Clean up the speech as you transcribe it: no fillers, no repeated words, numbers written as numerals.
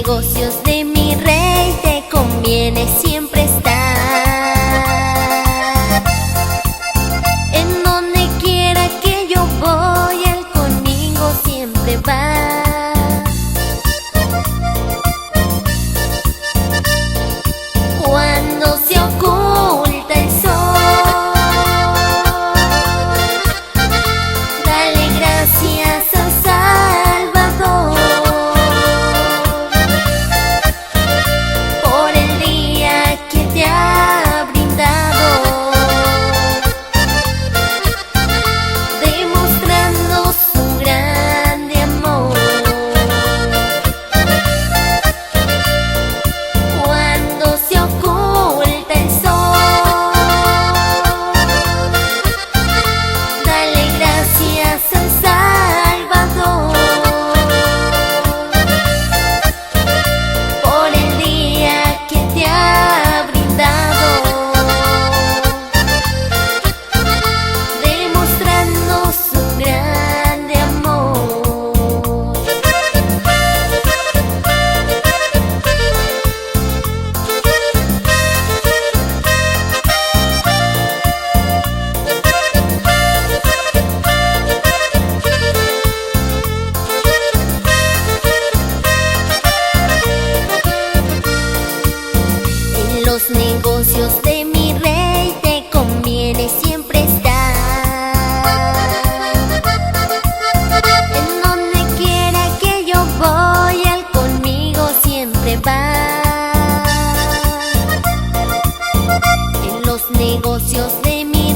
negocios de mi rey te conviene siempre estar. En donde quiera que yo voy, él conmigo siempre va. Cuando se oculta el sol, dale gracias al Salvador por el día que te ha brindado, demostrando su grande amor. Cuando se oculta el sol, dale gracias al Salvador por el día que te ha brindado, demostrando su grande amor. En los negocios de mi rey te conviene siempre estar. En donde quiera que yo voy, él conmigo siempre va. En los negocios de mi